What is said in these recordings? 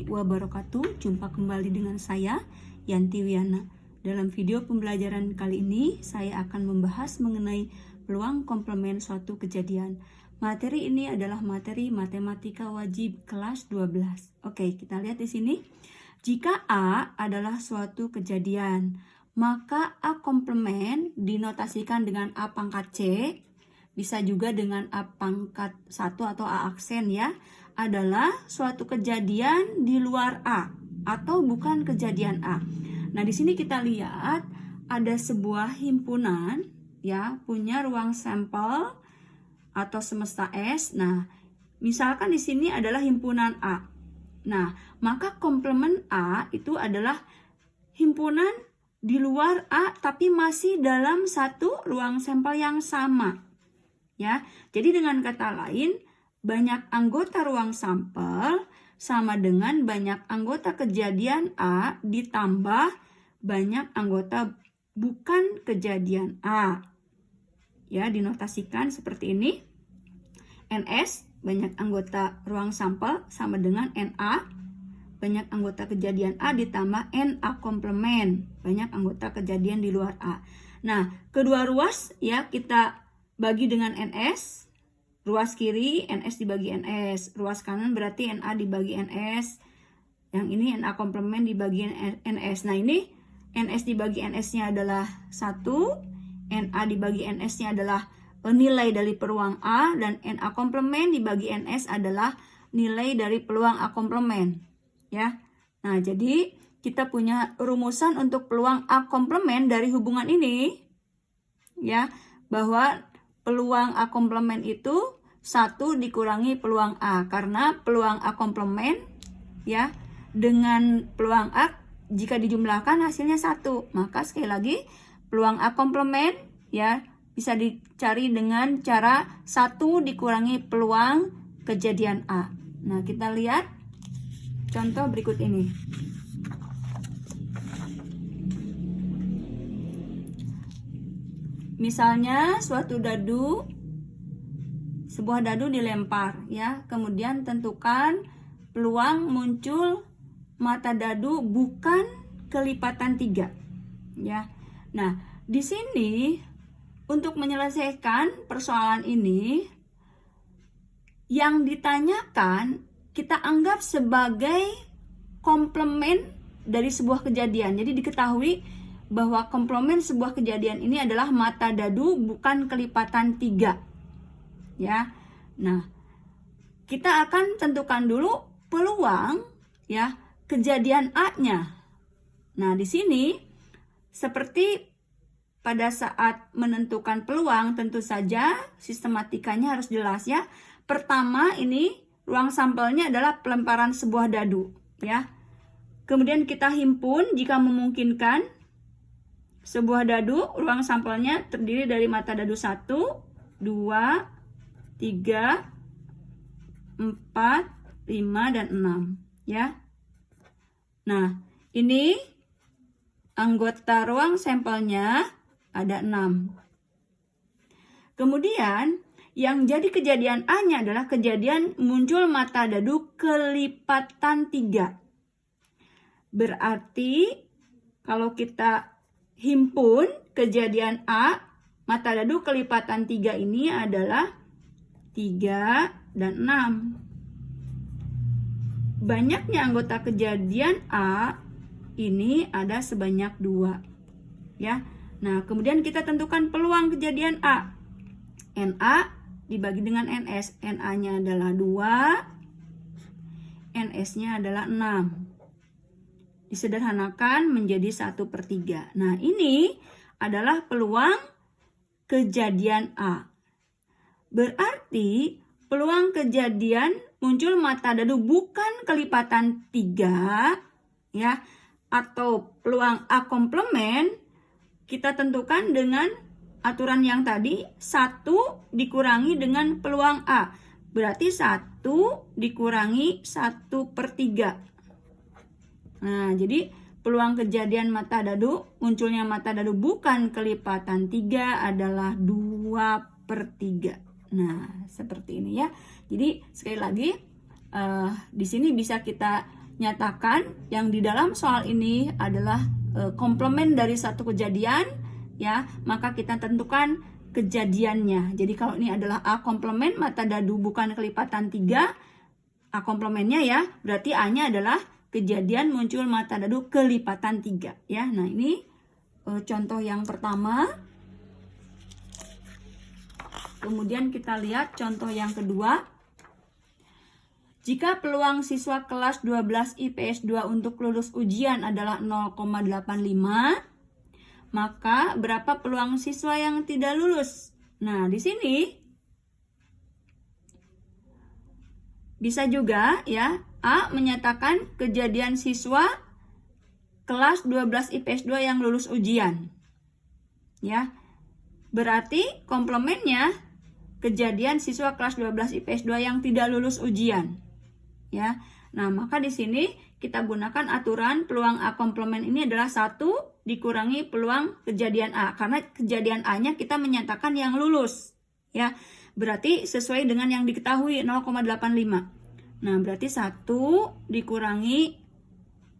wabarakatuh. Jumpa kembali dengan saya, Yanti Wiana. Dalam video pembelajaran kali ini, saya akan membahas mengenai peluang komplement suatu kejadian. Materi ini adalah materi matematika wajib kelas 12. Oke, kita lihat di sini. Jika A adalah suatu kejadian, maka A komplement dinotasikan dengan A pangkat C, bisa juga dengan A pangkat 1 atau A aksen ya, adalah suatu kejadian di luar A atau bukan kejadian A. Nah, di sini kita lihat ada sebuah himpunan ya, punya ruang sampel atau semesta S. Nah, misalkan di sini adalah himpunan A. Nah, maka komplement A itu adalah himpunan di luar A tapi masih dalam satu ruang sampel yang sama. Ya. Jadi dengan kata lain, banyak anggota ruang sampel sama dengan banyak anggota kejadian A ditambah banyak anggota bukan kejadian A. Ya, dinotasikan seperti ini. NS, banyak anggota ruang sampel sama dengan NA, banyak anggota kejadian A ditambah NA komplement, banyak anggota kejadian di luar A. Nah, kedua ruas ya kita bagi dengan NS. Ruas kiri NS dibagi NS, ruas kanan berarti NA dibagi NS, yang ini NA komplement dibagi NS. Nah, ini NS dibagi NS-nya adalah 1, NA dibagi NS-nya adalah nilai dari peluang A, dan NA komplement dibagi NS adalah nilai dari peluang A komplement ya. Nah, jadi kita punya rumusan untuk peluang A komplement dari hubungan ini ya, bahwa peluang A komplement itu 1 dikurangi peluang A, karena peluang A komplement ya dengan peluang A jika dijumlahkan hasilnya 1. Maka sekali lagi peluang A komplement ya bisa dicari dengan cara 1 dikurangi peluang kejadian A. Nah, kita lihat contoh berikut ini. Misalnya sebuah dadu dilempar ya, kemudian tentukan peluang muncul mata dadu bukan kelipatan 3 ya. Nah, di sini untuk menyelesaikan persoalan ini yang ditanyakan kita anggap sebagai komplement dari sebuah kejadian. Jadi diketahui bahwa komplement sebuah kejadian ini adalah mata dadu bukan kelipatan 3. Ya. Nah, kita akan tentukan dulu peluang ya kejadian A-nya. Nah, di sini seperti pada saat menentukan peluang, tentu saja sistematikanya harus jelas ya. Pertama, ini ruang sampelnya adalah pelemparan sebuah dadu ya. Kemudian kita himpun jika memungkinkan sebuah dadu, ruang sampelnya terdiri dari mata dadu 1, 2, 3, 4, 5, dan 6 ya. Nah, ini anggota ruang sampelnya ada 6. Kemudian yang jadi kejadian A-nya adalah kejadian muncul mata dadu kelipatan 3. Berarti kalau kita himpun kejadian A, mata dadu kelipatan 3 ini adalah 3 dan 6. Banyaknya anggota kejadian A ini ada sebanyak 2 ya. Nah, kemudian kita tentukan peluang kejadian A. NA dibagi dengan NS. NA-nya adalah 2, NS-nya adalah 6. Disederhanakan menjadi 1/3. Nah, ini adalah peluang kejadian A. Berarti peluang kejadian muncul mata dadu bukan kelipatan 3 ya, atau peluang A komplement kita tentukan dengan aturan yang tadi, 1 dikurangi dengan peluang A. Berarti 1 dikurangi 1/3. Nah, jadi peluang kejadian mata dadu, munculnya mata dadu bukan kelipatan 3 adalah 2/3. Nah, seperti ini ya. Jadi sekali lagi di sini bisa kita nyatakan yang di dalam soal ini adalah komplement dari satu kejadian, ya, maka kita tentukan kejadiannya. Jadi kalau ini adalah A komplement mata dadu bukan kelipatan 3, A komplementnya ya, berarti A-nya adalah kejadian muncul mata dadu kelipatan 3, ya. Nah, ini contoh yang pertama. Kemudian kita lihat contoh yang kedua. Jika peluang siswa kelas 12 IPS 2 untuk lulus ujian adalah 0,85, maka berapa peluang siswa yang tidak lulus? Nah, di sini bisa juga ya, A menyatakan kejadian siswa kelas 12 IPS 2 yang lulus ujian. Ya. Berarti komplementnya kejadian siswa kelas 12 IPS 2 yang tidak lulus ujian. Ya. Nah, maka di sini kita gunakan aturan peluang A komplement ini adalah 1 dikurangi peluang kejadian A, karena kejadian A-nya kita menyatakan yang lulus, ya. Berarti sesuai dengan yang diketahui 0,85. Nah, berarti 1 dikurangi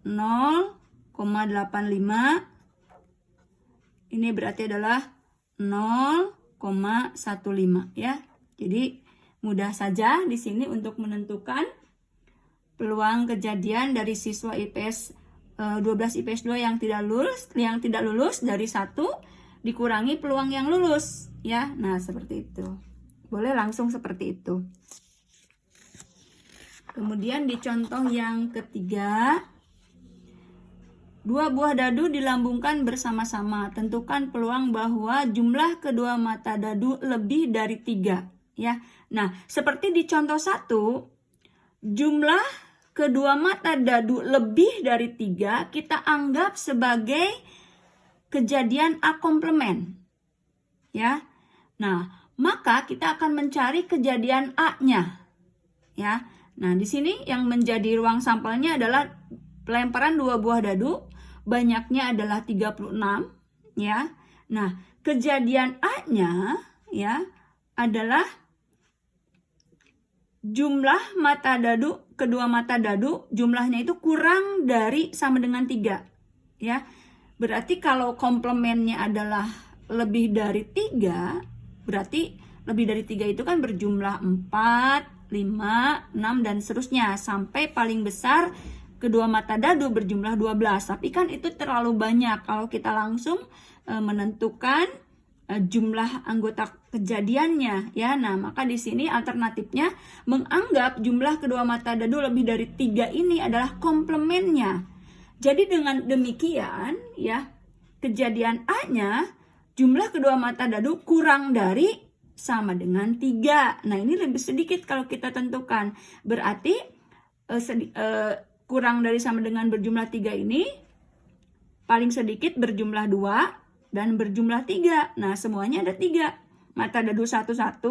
0,85 ini berarti adalah 0,15, ya. Jadi mudah saja di sini untuk menentukan peluang kejadian dari siswa IPS 12 IPS 2 yang tidak lulus dari 1 dikurangi peluang yang lulus, ya. Nah, seperti itu. Boleh langsung seperti itu. Kemudian di contoh yang ketiga, 2 buah dadu dilambungkan bersama-sama. Tentukan peluang bahwa jumlah kedua mata dadu lebih dari 3, ya. Nah, seperti di contoh 1, jumlah kedua mata dadu lebih dari 3 kita anggap sebagai kejadian A komplement, ya. Nah, maka kita akan mencari kejadian A-nya, ya. Nah, di sini yang menjadi ruang sampelnya adalah pelemparan 2 buah dadu, banyaknya adalah 36, ya. Nah, kejadian A-nya, ya, adalah jumlah mata dadu, kedua mata dadu jumlahnya itu kurang dari sama dengan 3, ya. Berarti kalau komplementnya adalah lebih dari 3, berarti lebih dari 3 itu kan berjumlah 4, 5, 6 dan seterusnya sampai paling besar kedua mata dadu berjumlah 12. Tapi kan itu terlalu banyak kalau kita langsung menentukan jumlah anggota kejadiannya, ya. Nah, maka di sini alternatifnya menganggap jumlah kedua mata dadu lebih dari 3 ini adalah komplementnya. Jadi dengan demikian, ya, kejadian A-nya jumlah kedua mata dadu kurang dari sama dengan 3. Nah, ini lebih sedikit kalau kita tentukan. Berarti kurang dari sama dengan berjumlah 3 ini paling sedikit berjumlah 2 dan berjumlah 3. Nah, semuanya ada 3. Mata dadu 1, 1,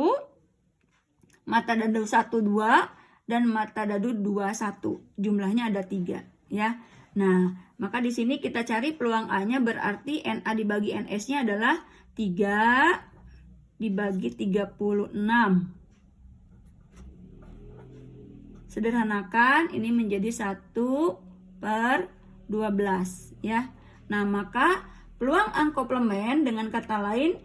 mata dadu 1, 2, dan mata dadu 2, 1. Jumlahnya ada 3, ya. Nah, maka di sini kita cari peluang A-nya, berarti NA dibagi NS-nya adalah 3 dibagi 36. Sederhanakan, ini menjadi 1/12, ya. Nah, maka peluang A komplement, dengan kata lain,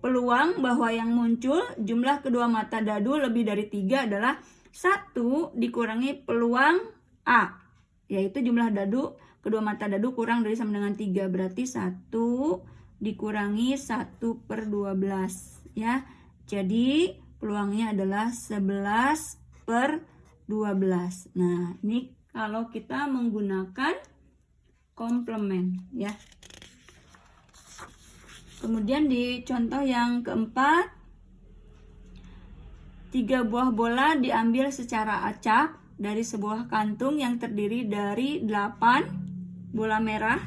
peluang bahwa yang muncul jumlah kedua mata dadu lebih dari 3 adalah 1 dikurangi peluang A, yaitu jumlah dadu, kedua mata dadu kurang dari sama dengan 3. Berarti 1 dikurangi 1/12, ya. Jadi peluangnya adalah 11/12. Nah, ini kalau kita menggunakan komplement, ya. Kemudian di contoh yang keempat, 3 buah bola diambil secara acak dari sebuah kantung yang terdiri dari 8 bola merah,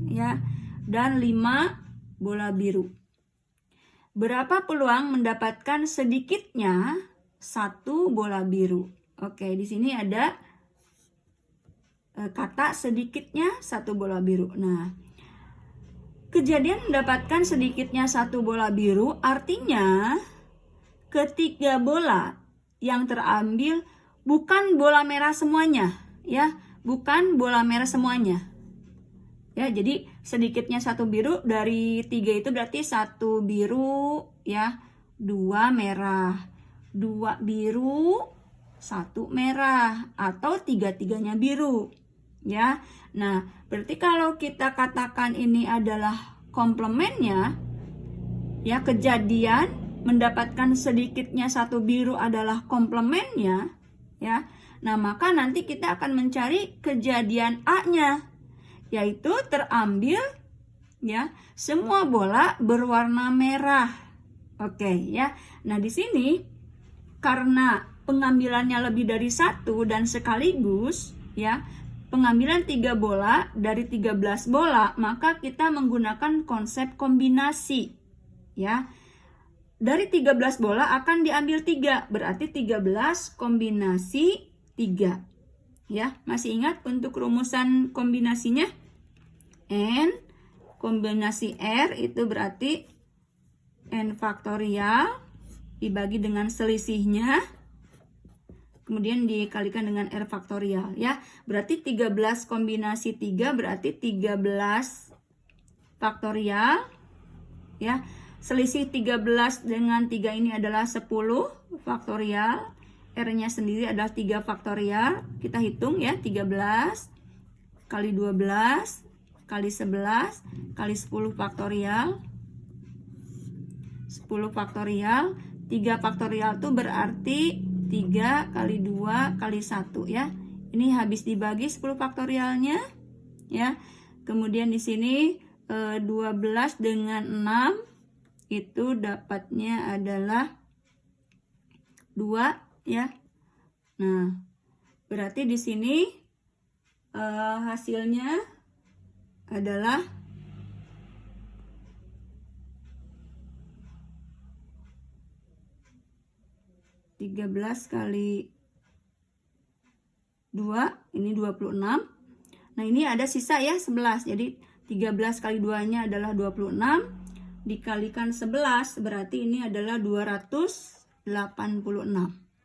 ya, dan 5 bola biru. Berapa peluang mendapatkan sedikitnya 1 bola biru? Oke, di sini ada kata sedikitnya 1 bola biru. Nah, kejadian mendapatkan sedikitnya 1 bola biru artinya ketiga bola yang terambil bukan bola merah semuanya, ya. bukan bola merah semuanya. Ya, jadi sedikitnya 1 biru dari 3 itu berarti 1 biru ya, 2 merah, 2 biru, 1 merah, atau 3-tiganya biru ya. Nah, berarti kalau kita katakan ini adalah komplemennya ya, kejadian mendapatkan sedikitnya 1 biru adalah komplemennya ya. Nah, maka nanti kita akan mencari kejadian A-nya, yaitu terambil ya semua bola berwarna merah. Oke ya. Nah, di sini karena pengambilannya lebih dari 1 dan sekaligus ya, pengambilan 3 bola dari 13 bola, maka kita menggunakan konsep kombinasi ya. Dari 13 bola akan diambil 3, berarti 13 kombinasi 3 ya. Masih ingat untuk rumusan kombinasinya? N kombinasi R itu berarti N faktorial dibagi dengan selisihnya, kemudian dikalikan dengan R faktorial ya. Berarti 13 kombinasi 3 berarti 13 faktorial ya. Selisih 13 dengan 3 ini adalah 10 faktorial. R-nya sendiri adalah 3 faktorial. Kita hitung ya, 13 kali 12 kali 11 kali 10 faktorial. 10 faktorial, 3 faktorial itu berarti 3 kali 2 kali 1 ya. Ini habis dibagi 10 faktorialnya ya. Kemudian di sini 12 dengan 6 itu dapatnya adalah 2 ya. Nah, berarti di sini hasilnya adalah 13 kali 2, ini 26. Nah, ini ada sisa ya 11. Jadi 13 kali 2-nya adalah 26. Dikalikan 11 berarti ini adalah 286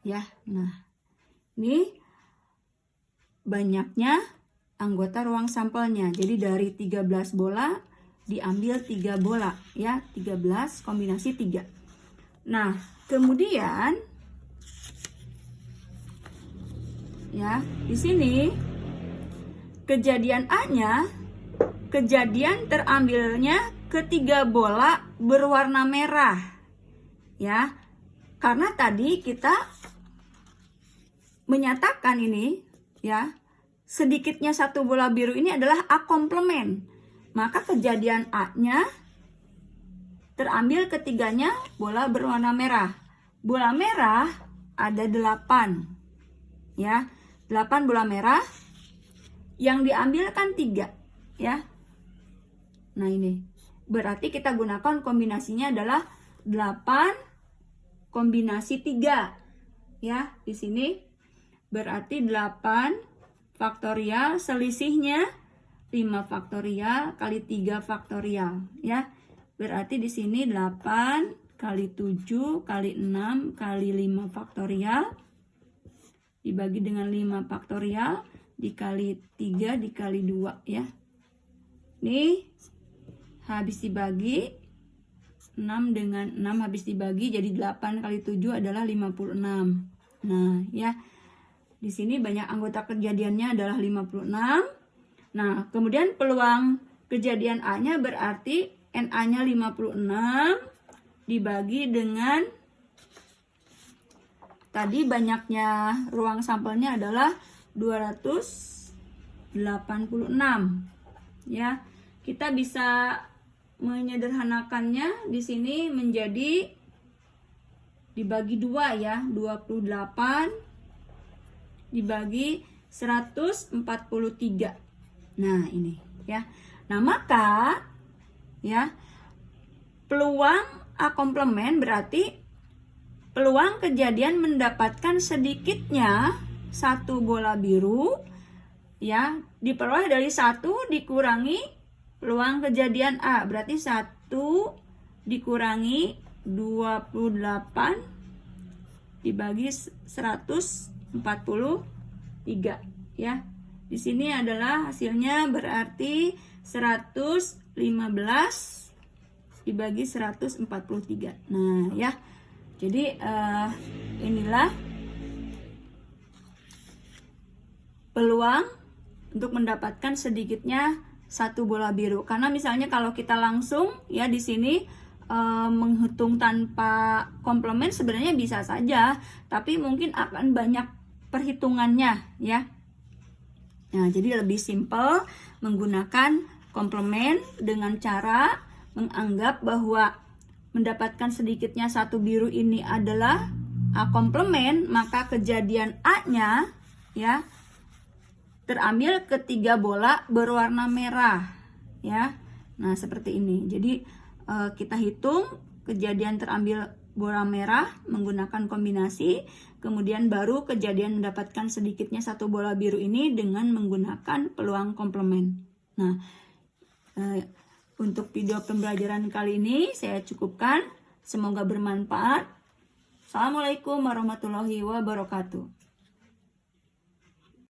ya. Nah, ini banyaknya anggota ruang sampelnya. Jadi dari 13 bola diambil 3 bola ya, 13 kombinasi 3. Nah, kemudian ya, di sini kejadian A-nya, kejadian terambilnya ketiga bola berwarna merah ya. Karena tadi kita menyatakan ini ya, sedikitnya 1 bola biru ini adalah A komplement. Maka kejadian A-nya terambil ketiganya bola berwarna merah. Bola merah ada 8 ya. 8 bola merah, yang diambil kan 3 ya. Nah, ini berarti kita gunakan kombinasinya adalah 8 kombinasi 3 ya. Di sini berarti 8 faktorial, selisihnya 5 faktorial kali 3 faktorial ya. Berarti di sini 8 kali 7 kali 6 kali 5 faktorial dibagi dengan 5 faktorial dikali 3 dikali 2 ya. Ini habis dibagi 6 dengan 6 habis dibagi jadi 8 kali 7 adalah 56. Nah, ya. Di sini banyak anggota kejadiannya adalah 56. Nah, kemudian peluang kejadian A-nya berarti NA-nya 56 dibagi dengan tadi banyaknya ruang sampelnya adalah 286 ya. Kita bisa menyederhanakannya di sini menjadi dibagi 2 ya, 28 dibagi 143. Nah, ini ya. Nah, maka ya peluang A komplement berarti peluang kejadian mendapatkan sedikitnya 1 bola biru ya diperoleh dari 1 dikurangi peluang kejadian A, berarti 1 dikurangi 28 dibagi 143 ya. Di sini adalah hasilnya berarti 115 dibagi 143. Nah ya, jadi inilah peluang untuk mendapatkan sedikitnya satu bola biru. Karena misalnya kalau kita langsung ya di sini menghitung tanpa komplement sebenarnya bisa saja, tapi mungkin akan banyak perhitungannya ya. Nah, jadi lebih simpel menggunakan komplement dengan cara menganggap bahwa mendapatkan sedikitnya satu biru ini adalah A komplement, maka kejadian A-nya ya terambil ketiga bola berwarna merah ya. Nah, seperti ini. Jadi kita hitung kejadian terambil bola merah menggunakan kombinasi, kemudian baru kejadian mendapatkan sedikitnya satu bola biru ini dengan menggunakan peluang komplement. Nah, untuk video pembelajaran kali ini saya cukupkan. Semoga bermanfaat. Assalamualaikum warahmatullahi wabarakatuh.